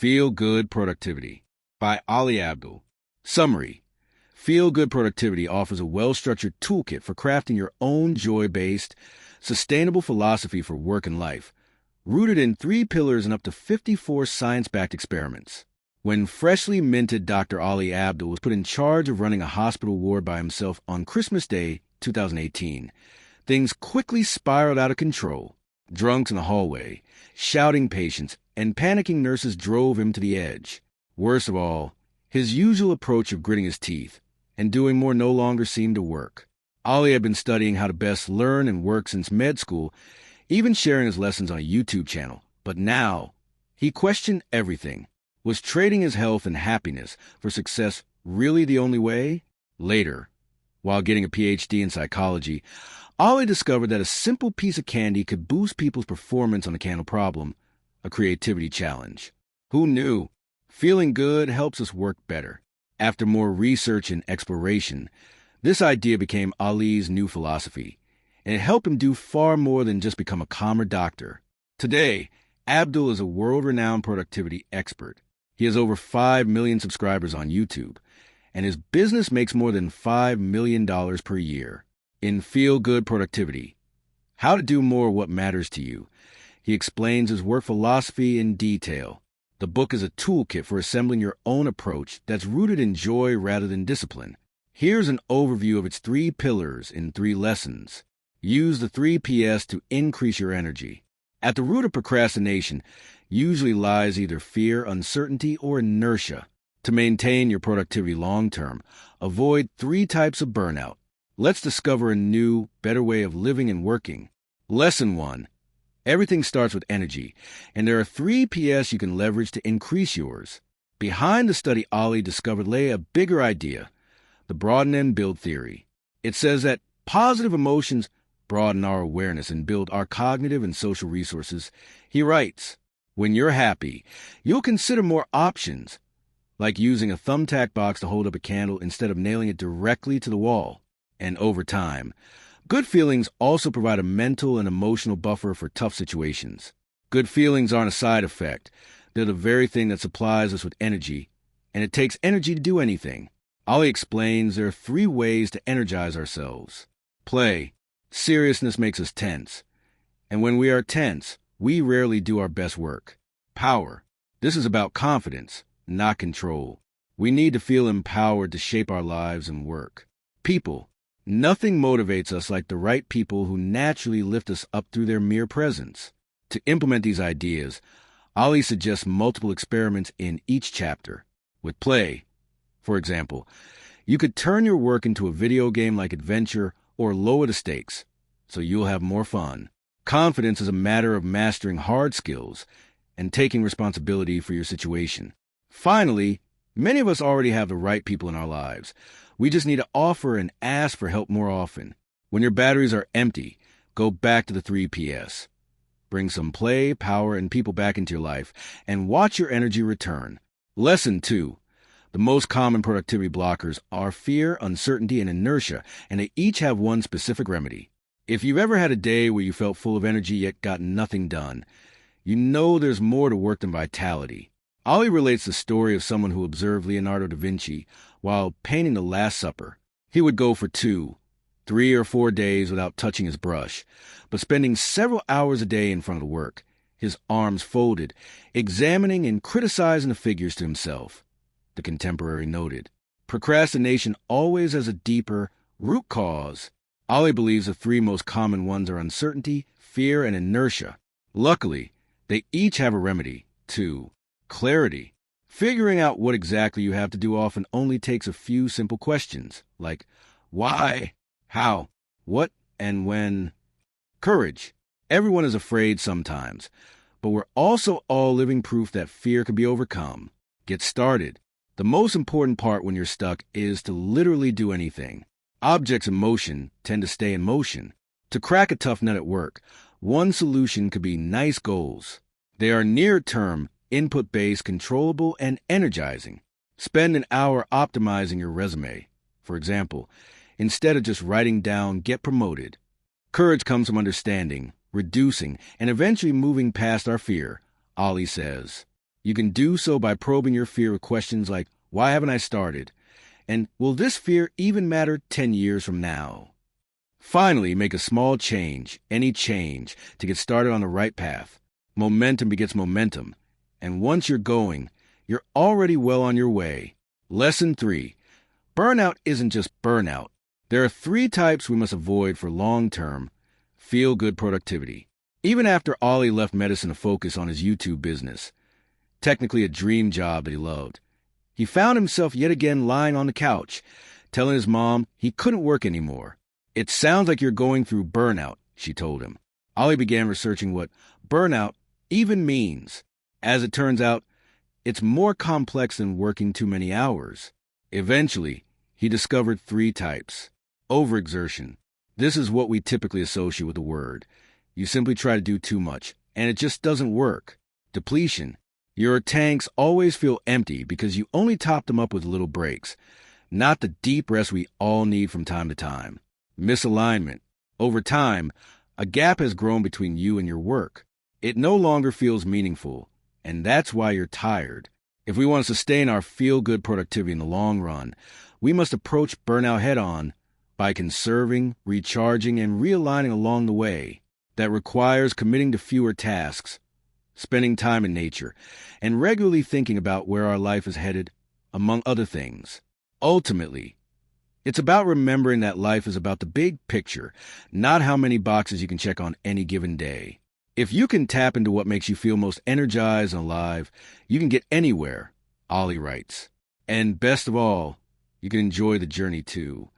Feel Good Productivity by Ali Abdaal. Summary: Feel Good Productivity offers a well-structured toolkit for crafting your own joy-based, sustainable philosophy for work and life, rooted in 3 pillars and up to 54 science-backed experiments. When freshly minted Dr. Ali Abdaal was put in charge of running a hospital ward by himself on Christmas Day 2018, things quickly spiraled out of control. Drunks in the hallway, shouting patients, and panicking nurses drove him to the edge. Worst of all, his usual approach of gritting his teeth and doing more no longer seemed to work. Ali had been studying how to best learn and work since med school, even sharing his lessons on a YouTube channel. But now, he questioned everything. Was trading his health and happiness for success really the only way? Later, while getting a PhD in psychology, Ali discovered that a simple piece of candy could boost people's performance on the candle problem, a creativity challenge. Who knew? Feeling good helps us work better. After more research and exploration, this idea became Ali's new philosophy, and it helped him do far more than just become a calmer doctor. Today, Abdaal is a world-renowned productivity expert. He has over 5 million subscribers on YouTube, and his business makes more than $5 million per year. In Feel Good Productivity, How to Do More What Matters to You, he explains his work philosophy in detail. The book is a toolkit for assembling your own approach that's rooted in joy rather than discipline. Here's an overview of its 3 pillars in 3 lessons. Use the 3 Ps to increase your energy. At the root of procrastination usually lies either fear, uncertainty, or inertia. To maintain your productivity long-term, avoid 3 types of burnout. Let's discover a new, better way of living and working. Lesson 1. Everything starts with energy, and there are 3 Ps you can leverage to increase yours. Behind the study Ali discovered lay a bigger idea, the broaden and build theory. It says that positive emotions broaden our awareness and build our cognitive and social resources. He writes, when you're happy, you'll consider more options, like using a thumbtack box to hold up a candle instead of nailing it directly to the wall. And over time, good feelings also provide a mental and emotional buffer for tough situations. Good feelings aren't a side effect. They're the very thing that supplies us with energy, and it takes energy to do anything. Ali explains there are 3 ways to energize ourselves. Play. Seriousness makes us tense. And when we are tense, we rarely do our best work. Power. This is about confidence, not control. We need to feel empowered to shape our lives and work. People. Nothing motivates us like the right people who naturally lift us up through their mere presence. To implement these ideas, Ali suggests multiple experiments in each chapter. With play, for example, you could turn your work into a video game-like adventure or lower the stakes, so you'll have more fun. Confidence is a matter of mastering hard skills and taking responsibility for your situation. Finally, many of us already have the right people in our lives. We just need to offer and ask for help more often. When your batteries are empty, go back to the 3 Ps. Bring some play, power, and people back into your life, and watch your energy return. Lesson 2. The most common productivity blockers are fear, uncertainty, and inertia, and they each have one specific remedy. If you've ever had a day where you felt full of energy yet got nothing done, you know there's more to work than vitality. Ali relates the story of someone who observed Leonardo da Vinci while painting the Last Supper. He would go for 2, 3, or 4 days without touching his brush, but spending several hours a day in front of the work, his arms folded, examining and criticizing the figures to himself. The contemporary noted, procrastination always has a deeper root cause. Ali believes the 3 most common ones are uncertainty, fear, and inertia. Luckily, they each have a remedy, too. Clarity. Figuring out what exactly you have to do often only takes a few simple questions, like why, how, what, and when. Courage. Everyone is afraid sometimes, but we're also all living proof that fear can be overcome. Get started. The most important part when you're stuck is to literally do anything. Objects in motion tend to stay in motion. To crack a tough nut at work, one solution could be nice goals. They are near-term, input-based, controllable, and energizing. Spend an hour optimizing your resume. For example, instead of just writing down, get promoted. Courage comes from understanding, reducing, and eventually moving past our fear, Ali says. You can do so by probing your fear with questions like, why haven't I started? And will this fear even matter 10 years from now? Finally, make a small change, any change, to get started on the right path. Momentum begets momentum. And once you're going, you're already well on your way. Lesson 3. Burnout isn't just burnout. There are 3 types we must avoid for long-term, feel-good productivity. Even after Ali left medicine to focus on his YouTube business, technically a dream job that he loved, he found himself yet again lying on the couch, telling his mom he couldn't work anymore. It sounds like you're going through burnout, she told him. Ali began researching what burnout even means. As it turns out, it's more complex than working too many hours. Eventually, he discovered 3 types. Overexertion. This is what we typically associate with the word. You simply try to do too much, and it just doesn't work. Depletion. Your tanks always feel empty because you only top them up with little breaks, not the deep rest we all need from time to time. Misalignment. Over time, a gap has grown between you and your work. It no longer feels meaningful, and that's why you're tired. If we want to sustain our feel-good productivity in the long run, we must approach burnout head-on by conserving, recharging, and realigning along the way. That requires committing to fewer tasks, spending time in nature, and regularly thinking about where our life is headed, among other things. Ultimately, it's about remembering that life is about the big picture, not how many boxes you can check on any given day. If you can tap into what makes you feel most energized and alive, you can get anywhere, Ali writes. And best of all, you can enjoy the journey too.